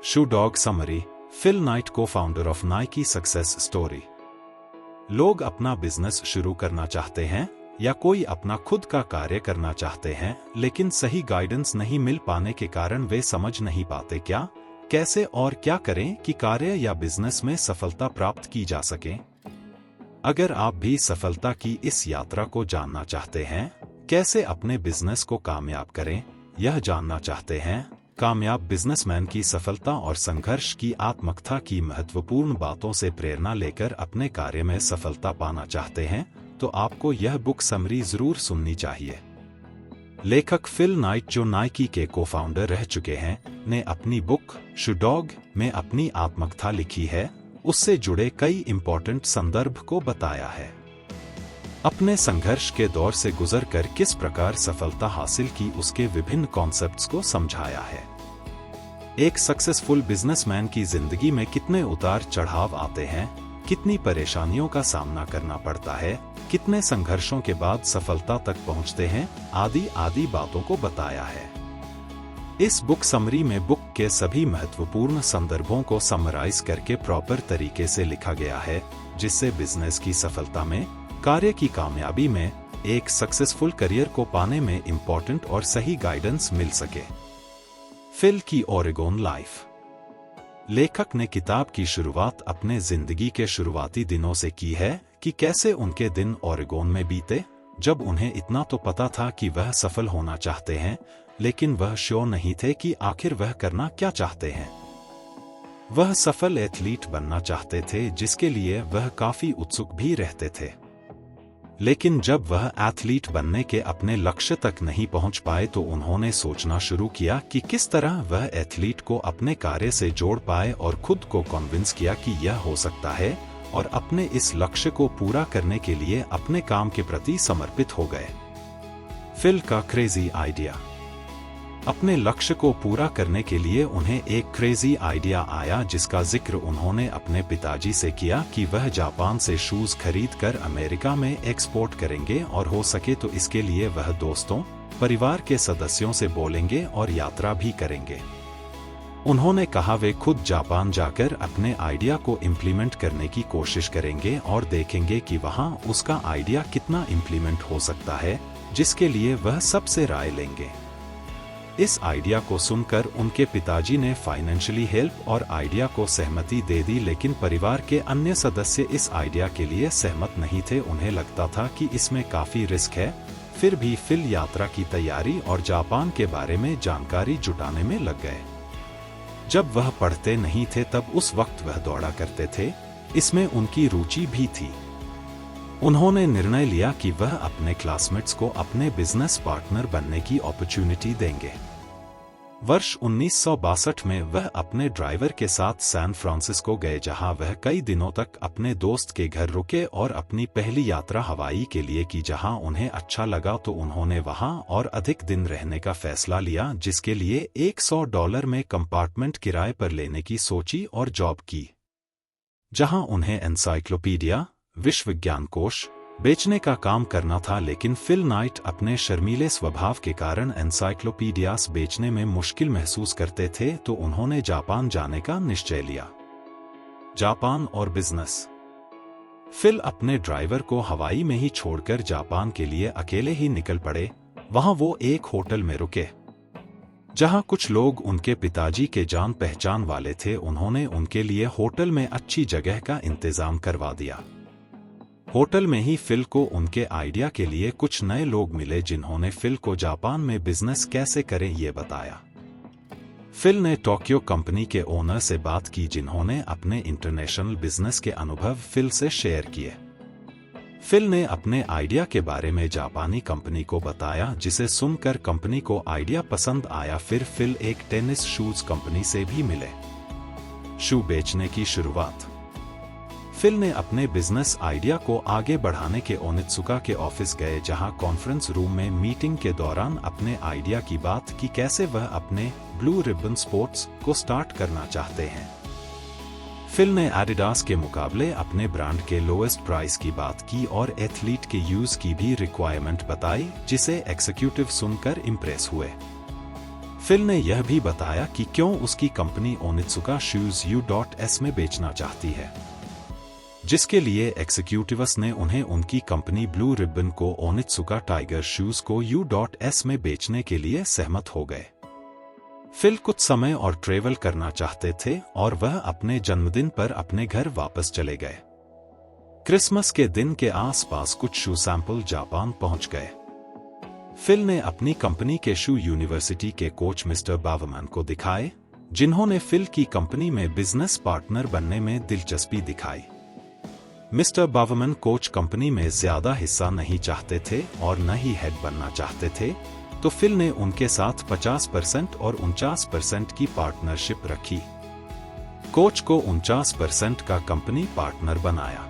शू dog summary, Phil Knight को founder of Nike success story. लोग अपना बिजनेस शुरू करना चाहते हैं या कोई अपना खुद का कार्य करना चाहते हैं, लेकिन सही गाइडेंस नहीं मिल पाने के कारण वे समझ नहीं पाते क्या, कैसे और क्या करें कि कार्य या बिजनेस में सफलता प्राप्त की जा सके। अगर आप भी सफलता की इस यात्रा को जानना चाहते हैं, कैसे अपने बिजनेस को कामयाब करें, यह जानना चाहते हैं, कामयाब बिजनेसमैन की सफलता और संघर्ष की आत्मकथा की महत्वपूर्ण बातों से प्रेरणा लेकर अपने कार्य में सफलता पाना चाहते हैं, तो आपको यह बुक समरी जरूर सुननी चाहिए। लेखक फिल नाइट, जो नाइकी के को-फाउंडर रह चुके हैं, ने अपनी बुक शू डॉग में अपनी आत्मकथा लिखी है। उससे जुड़े कई इंपॉर्टेंट संदर्भ को बताया है। अपने संघर्ष के दौर से गुजरकर किस प्रकार सफलता हासिल की, उसके विभिन्न कॉन्सेप्ट्स को समझाया है। एक सक्सेसफुल बिजनेसमैन की जिंदगी में कितने उतार चढ़ाव आते हैं, कितनी परेशानियों का सामना करना पड़ता है, कितने संघर्षों के बाद सफलता तक पहुंचते हैं, आदि आदि बातों को बताया है। इस बुक समरी में बुक के सभी महत्वपूर्ण संदर्भों को समराइज करके प्रॉपर तरीके से लिखा गया है, जिससे बिजनेस की सफलता में, कार्य की कामयाबी में, एक सक्सेसफुल करियर को पाने में इंपॉर्टेंट और सही गाइडेंस मिल सके। फिल की ओरेगोन लाइफ। लेखक ने किताब की शुरुआत अपने जिंदगी के शुरुआती दिनों से की है कि कैसे उनके दिन ओरेगोन में बीते, जब उन्हें इतना तो पता था कि वह सफल होना चाहते हैं, लेकिन वह श्योर नहीं थे कि आखिर वह करना क्या चाहते हैं। वह सफल एथलीट बनना चाहते थे, जिसके लिए वह काफी उत्सुक भी रहते थे। लेकिन जब वह एथलीट बनने के अपने लक्ष्य तक नहीं पहुंच पाए, तो उन्होंने सोचना शुरू किया कि किस तरह वह एथलीट को अपने कार्य से जोड़ पाए और खुद को कन्विंस किया कि यह हो सकता है, और अपने इस लक्ष्य को पूरा करने के लिए अपने काम के प्रति समर्पित हो गए। फिल का क्रेजी आइडिया। अपने लक्ष्य को पूरा करने के लिए उन्हें एक क्रेजी आइडिया आया, जिसका जिक्र उन्होंने अपने पिताजी से किया कि वह जापान से शूज खरीद कर अमेरिका में एक्सपोर्ट करेंगे, और हो सके तो इसके लिए वह दोस्तों, परिवार के सदस्यों से बोलेंगे और यात्रा भी करेंगे। उन्होंने कहा वे खुद जापान जाकर अपने आइडिया को इम्प्लीमेंट करने की कोशिश करेंगे और देखेंगे कि वहां उसका आइडिया कितना इम्प्लीमेंट हो सकता है, जिसके लिए वह सबसे राय लेंगे। इस आइडिया को सुनकर उनके पिताजी ने फाइनेंशियली हेल्प और आइडिया को सहमति दे दी, लेकिन परिवार के अन्य सदस्य इस आइडिया के लिए सहमत नहीं थे। उन्हें लगता था कि इसमें काफी रिस्क है। फिर भी फिल यात्रा की तैयारी और जापान के बारे में जानकारी जुटाने में लग गए। जब वह पढ़ते नहीं थे, तब उस वक्त वह दौड़ा करते थे। इसमें उनकी रुचि भी थी। उन्होंने निर्णय लिया कि वह अपने क्लासमेट्स को अपने बिजनेस पार्टनर बनने की अपॉर्चुनिटी देंगे। वर्ष 1962 में वह अपने ड्राइवर के साथ सैन फ्रांसिस्को गए, जहां वह कई दिनों तक अपने दोस्त के घर रुके और अपनी पहली यात्रा हवाई के लिए की। जहां उन्हें अच्छा लगा तो उन्होंने वहां और अधिक दिन रहने का फैसला लिया, जिसके लिए $100 में कंपार्टमेंट किराए पर लेने की सोची और जॉब की। जहां उन्हें एनसाइक्लोपीडिया, विश्व विज्ञान कोश, बेचने का काम करना था, लेकिन फिल नाइट अपने शर्मीले स्वभाव के कारण एनसाइक्लोपीडियास बेचने में मुश्किल महसूस करते थे, तो उन्होंने जापान जाने का निश्चय लिया। जापान और बिजनेस। फिल अपने ड्राइवर को हवाई में ही छोड़कर जापान के लिए अकेले ही निकल पड़े। वहां वो एक होटल में रुके, जहां कुछ लोग उनके पिताजी के जान पहचान वाले थे। उन्होंने उनके लिए होटल में अच्छी जगह का इंतजाम करवा दिया। होटल में ही फिल को उनके आइडिया के लिए कुछ नए लोग मिले, जिन्होंने फिल को जापान में बिजनेस कैसे करें ये बताया। फिल ने टोक्यो कंपनी के ओनर से बात की, जिन्होंने अपने इंटरनेशनल बिजनेस के अनुभव फिल से शेयर किए। फिल ने अपने आइडिया के बारे में जापानी कंपनी को बताया, जिसे सुनकर कंपनी को आइडिया पसंद आया। फिर फिल एक टेनिस शूज कंपनी से भी मिले। शू बेचने की शुरुआत। फिल ने अपने बिजनेस आइडिया को आगे बढ़ाने के ओनित्सुका के ऑफिस गए, जहां कॉन्फ्रेंस रूम में मीटिंग के दौरान अपने आइडिया की बात की, कैसे वह अपने ब्लू रिबन स्पोर्ट्स को स्टार्ट करना चाहते हैं। फिल ने एडिडास के मुकाबले अपने ब्रांड के लोएस्ट प्राइस की बात की और एथलीट के यूज की भी रिक्वायरमेंट बताई, जिसे एग्जीक्यूटिव सुनकर इम्प्रेस हुए। फिल ने यह भी बताया कि क्यों उसकी कंपनी ओनित्सुका शूज U.S में बेचना चाहती है, जिसके लिए एग्जीक्यूटिव्स ने उन्हें उनकी कंपनी ब्लू रिबन को ओनित्सुका टाइगर शूज को U.S में बेचने के लिए सहमत हो गए। फिल कुछ समय और ट्रेवल करना चाहते थे और वह अपने जन्मदिन पर अपने घर वापस चले गए। क्रिसमस के दिन के आसपास कुछ शू सैंपल जापान पहुंच गए। फिल ने अपनी कंपनी के शू यूनिवर्सिटी के कोच मिस्टर बावरमैन को दिखाए, जिन्होंने फिल की कंपनी में बिजनेस पार्टनर बनने में दिलचस्पी दिखाई। मिस्टर बावरमैन कोच कंपनी में ज्यादा हिस्सा नहीं चाहते थे और न ही हेड बनना चाहते थे, तो फिल ने उनके साथ 50% और 49% की पार्टनरशिप रखी। कोच को 49% का कंपनी पार्टनर बनाया।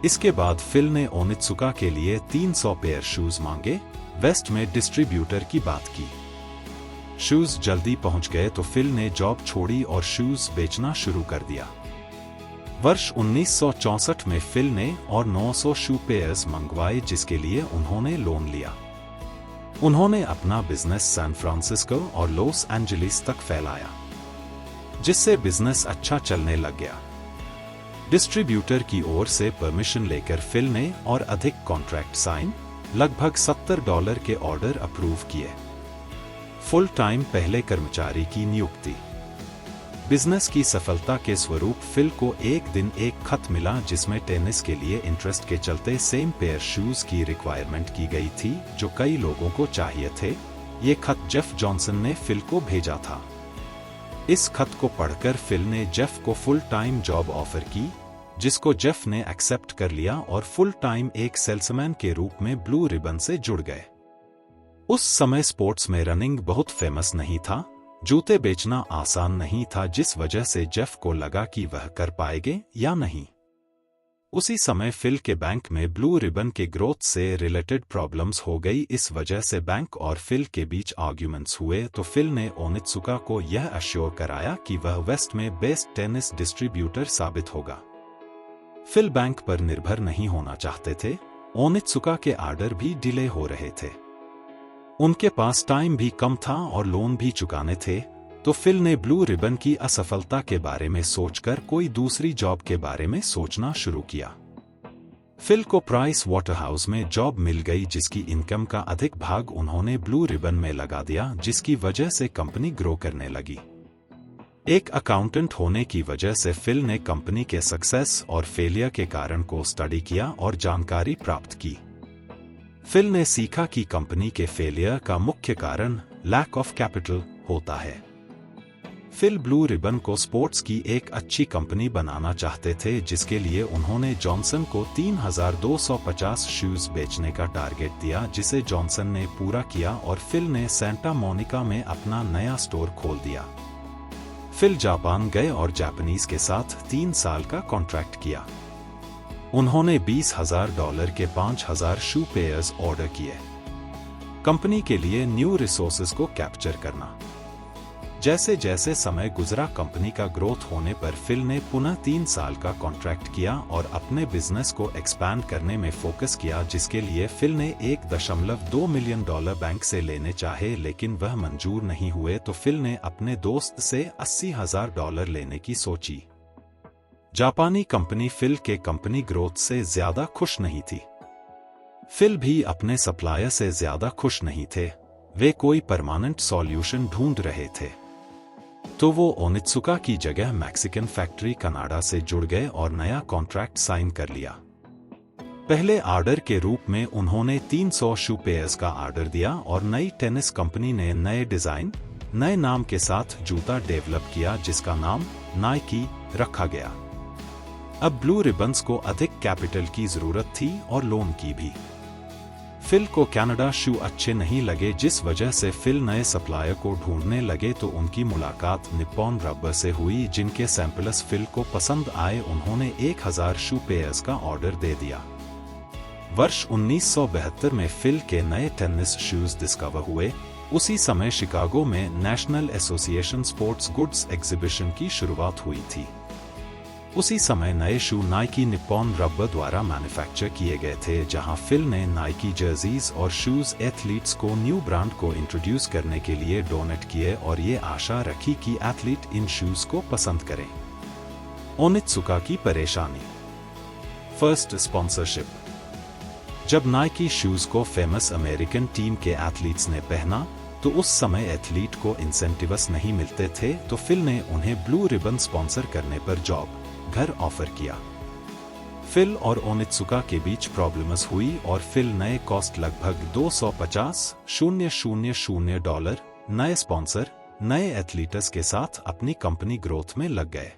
इसके बाद फिल ने ओनित्सुका के लिए 300 पेयर शूज मांगे। वेस्ट में डिस्ट्रीब्यूटर की बात की। शूज जल्दी पहुंच गए तो फिल ने जॉब छोड़ी और शूज बेचना शुरू कर दिया। वर्ष 1964 में फिल ने और 900 शू पेयर्स मंगवाए, जिसके लिए उन्होंने लोन लिया। उन्होंने अपना बिजनेस सैन फ्रांसिस्को और लॉस एंजलिस तक फैलाया, जिससे बिजनेस अच्छा चलने लग गया। डिस्ट्रीब्यूटर की ओर से परमिशन लेकर फिल ने और अधिक कॉन्ट्रैक्ट साइन, लगभग $70 के ऑर्डर अप्रूव किए। फुल टाइम पहले कर्मचारी की नियुक्ति। बिजनेस की सफलता के स्वरूप फिल को एक दिन एक खत मिला, जिसमें टेनिस के लिए इंटरेस्ट के चलते सेम पेयर शूज की रिक्वायरमेंट की गई थी, जो कई लोगों को चाहिए थे। ये खत जेफ जॉनसन ने फिल को भेजा था। इस खत को पढ़कर फिल ने जेफ को फुल टाइम जॉब ऑफर की, जिसको जेफ ने एक्सेप्ट कर लिया और फुल टाइम एक सेल्समैन के रूप में ब्लू रिबन से जुड़ गए। उस समय स्पोर्ट्स में रनिंग बहुत फेमस नहीं था, जूते बेचना आसान नहीं था, जिस वजह से जेफ को लगा कि वह कर पाएंगे या नहीं। उसी समय फिल के बैंक में ब्लू रिबन के ग्रोथ से रिलेटेड प्रॉब्लम्स हो गई। इस वजह से बैंक और फिल के बीच आर्ग्यूमेंट्स हुए, तो फिल ने ओनित्सुका को यह अश्योर कराया कि वह वेस्ट में बेस्ट टेनिस डिस्ट्रीब्यूटर साबित होगा। फिल बैंक पर निर्भर नहीं होना चाहते थे। ओनित्सुका के ऑर्डर भी डिले हो रहे थे, उनके पास टाइम भी कम था और लोन भी चुकाने थे, तो फिल ने ब्लू रिबन की असफलता के बारे में सोचकर कोई दूसरी जॉब के बारे में सोचना शुरू किया। फिल को प्राइस वाटरहाउस में जॉब मिल गई, जिसकी इनकम का अधिक भाग उन्होंने ब्लू रिबन में लगा दिया, जिसकी वजह से कंपनी ग्रो करने लगी। एक अकाउंटेंट होने की वजह से फिल ने कंपनी के सक्सेस और फेलियर के कारण को स्टडी किया और जानकारी प्राप्त की। फिल ने सीखा कि कंपनी के फेलियर का मुख्य कारण लैक ऑफ कैपिटल होता है। फिल ब्लू रिबन को स्पोर्ट्स की एक अच्छी कंपनी बनाना चाहते थे, जिसके लिए उन्होंने जॉनसन को 3250 शूज बेचने का टारगेट दिया, जिसे जॉनसन ने पूरा किया और फिल ने सेंटा मोनिका में अपना नया स्टोर खोल दिया। फिल जापान गए और जापानीज के साथ 3 साल का कॉन्ट्रैक्ट किया। उन्होंने $20,000 के 5000 शू पेयर्स ऑर्डर किए। कंपनी के लिए न्यू रिसोर्सेज को कैप्चर करना। जैसे जैसे समय गुजरा, कंपनी का ग्रोथ होने पर फिल ने पुनः 3 साल का कॉन्ट्रैक्ट किया और अपने बिजनेस को एक्सपैंड करने में फोकस किया, जिसके लिए फिल ने $1.2 मिलियन बैंक से लेने चाहे, लेकिन वह मंजूर नहीं हुए, तो फिल ने अपने दोस्त से $80,000 लेने की सोची। जापानी कंपनी फिल के कंपनी ग्रोथ से ज्यादा खुश नहीं थी। फिल भी अपने सप्लायर से ज्यादा खुश नहीं थे। वे कोई परमानेंट सॉल्यूशन ढूंढ रहे थे, तो वो ओनित्सुका की जगह मैक्सिकन फैक्ट्री कनाडा से जुड़ गए और नया कॉन्ट्रैक्ट साइन कर लिया। पहले ऑर्डर के रूप में उन्होंने 300 शू पेयर्स का ऑर्डर दिया और नई टेनिस कंपनी ने नए डिजाइन, नए नाम के साथ जूता डेवलप किया, जिसका नाम नाइकी रखा गया। अब ब्लू रिबन्स को अधिक कैपिटल की जरूरत थी और लोन की भी। फिल को कनाडा शू अच्छे नहीं लगे, जिस वजह से फिल नए सप्लायर को ढूंढने लगे, तो उनकी मुलाकात निप्पॉन रबर से हुई, जिनके सैंपल्स फिल को पसंद आए। उन्होंने 1000 शू पेयर्स का ऑर्डर दे दिया। वर्ष 1972 में फिल के नए टेनिस शूज डिस्कवर हुए। उसी समय शिकागो में national association sports goods exhibition की शुरुआत हुई थी। उसी समय नए शू नाइकी निप्पॉन रबर द्वारा मैन्युफैक्चर किए गए थे, जहां फिल ने नाइकी जर्सीज और शूज एथलीट्स को न्यू ब्रांड को इंट्रोड्यूस करने के लिए डोनेट किए और ये आशा रखी कि एथलीट इन शूज को पसंद करें। ओनित्सुका की परेशानी। First sponsorship. जब नाइकी शूज को फेमस अमेरिकन टीम के एथलीट्स ने पहना तो उस समय एथलीट को इंसेंटिव्स नहीं मिलते थे, तो फिल ने उन्हें ब्लू रिबन स्पॉन्सर करने पर जॉब घर ऑफर किया। फिल और ओनित्सुका के बीच प्रॉब्लम्स हुई और फिल नए कॉस्ट लगभग $250,000 नए स्पॉन्सर नए एथलीट्स के साथ अपनी कंपनी ग्रोथ में लग गए।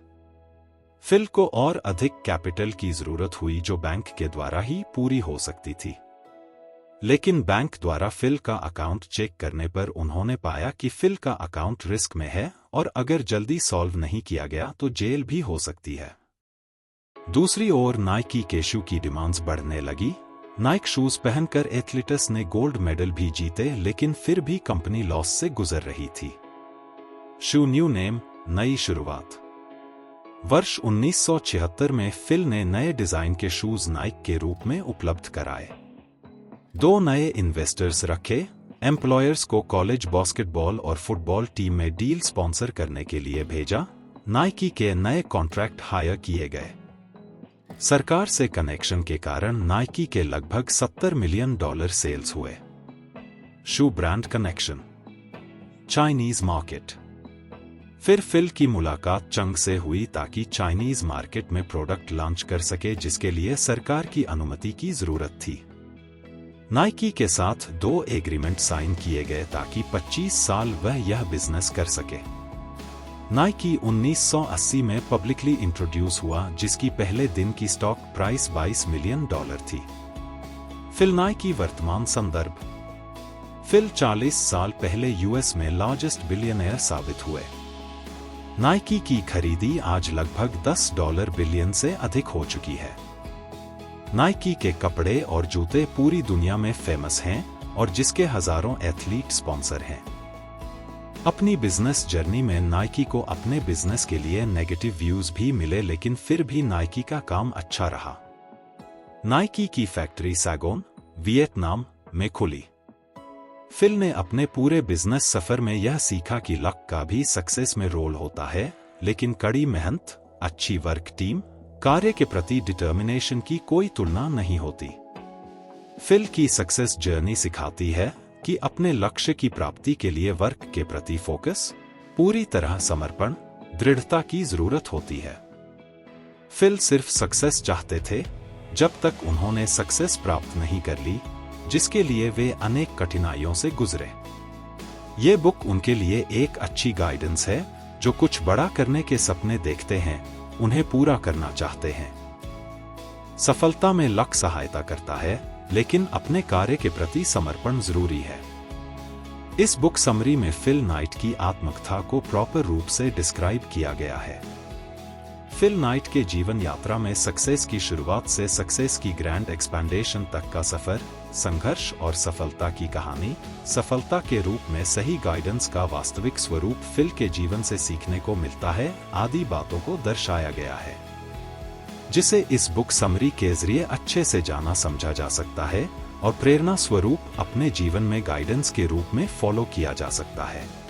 फिल को और अधिक कैपिटल की जरूरत हुई जो बैंक के द्वारा ही पूरी हो सकती थी, लेकिन बैंक द्वारा फिल का अकाउंट चेक करने पर उन्होंने पाया कि फिल का अकाउंट रिस्क में है और अगर जल्दी सॉल्व नहीं किया गया तो जेल भी हो सकती है। दूसरी ओर नाइकी के शू की डिमांड्स बढ़ने लगी। नाइक शूज पहनकर एथलीट्स ने गोल्ड मेडल भी जीते, लेकिन फिर भी कंपनी लॉस से गुजर रही थी। शू न्यू नेम, नई शुरुआत। वर्ष 1976 में फिल ने नए डिजाइन के शूज नाइक के रूप में उपलब्ध कराए। 2 नए इन्वेस्टर्स रखे, एम्प्लॉयर्स को कॉलेज बास्केटबॉल और फुटबॉल टीम में डील स्पॉन्सर करने के लिए भेजा। नाइकी के नए कॉन्ट्रैक्ट हायर किए गए। सरकार से कनेक्शन के कारण नाइकी के लगभग $70 मिलियन सेल्स हुए। शू ब्रांड कनेक्शन। Chinese market. फिर फिल की मुलाकात चंग से हुई ताकि चाइनीज मार्केट में प्रोडक्ट लॉन्च कर सके, जिसके लिए सरकार की अनुमति की जरूरत थी। नाइकी के साथ 2 एग्रीमेंट साइन किए गए ताकि 25 साल वह यह बिजनेस कर सके। नाइकी 1980 में पब्लिकली इंट्रोड्यूस हुआ, जिसकी पहले दिन की स्टॉक प्राइस $22 मिलियन थी। फिल नाइकी वर्तमान संदर्भ। फिल 40 साल पहले यूएस में लार्जेस्ट बिलियनर साबित हुए। नाइकी की खरीदी आज लगभग $10 बिलियन से अधिक हो चुकी है। नाइकी के कपड़े और जूते पूरी दुनिया में फेमस हैं और जिसके हजारों एथलीट स्पॉन्सर हैं। अपनी बिजनेस जर्नी में नाइकी को अपने बिजनेस के लिए नेगेटिव व्यूज भी मिले, लेकिन फिर भी नाइकी का काम अच्छा रहा। नाइकी की फैक्ट्री सैगोन, वियतनाम में खुली। फिल ने अपने पूरे बिजनेस सफर में यह सीखा कि लक का भी सक्सेस में रोल होता है, लेकिन कड़ी मेहनत, अच्छी वर्क टीम, कार्य के प्रति डिटर्मिनेशन की कोई तुलना नहीं होती। फिल की सक्सेस जर्नी सिखाती है कि अपने लक्ष्य की प्राप्ति के लिए वर्क के प्रति फोकस, पूरी तरह समर्पण, दृढ़ता की जरूरत होती है। फिल सिर्फ सक्सेस चाहते थे जब तक उन्होंने सक्सेस प्राप्त नहीं कर ली, जिसके लिए वे अनेक कठिनाइयों से गुजरे। ये बुक उनके लिए एक अच्छी गाइडेंस है जो कुछ बड़ा करने के सपने देखते हैं, उन्हें पूरा करना चाहते हैं। सफलता में लक सहायता करता है, लेकिन अपने कार्य के प्रति समर्पण जरूरी है। इस बुक समरी में फिल नाइट की आत्मकथा को प्रॉपर रूप से डिस्क्राइब किया गया है। फिल नाइट के जीवन यात्रा में सक्सेस की शुरुआत से सक्सेस की ग्रैंड एक्सपेंडेशन तक का सफर, संघर्ष और सफलता की कहानी, सफलता के रूप में सही गाइडेंस का वास्तविक स्वरूप फिल के जीवन से सीखने को मिलता है, आदि बातों को दर्शाया गया है, जिसे इस बुक समरी के जरिए अच्छे से जाना समझा जा सकता है और प्रेरणा स्वरूप अपने जीवन में गाइडेंस के रूप में फॉलो किया जा सकता है।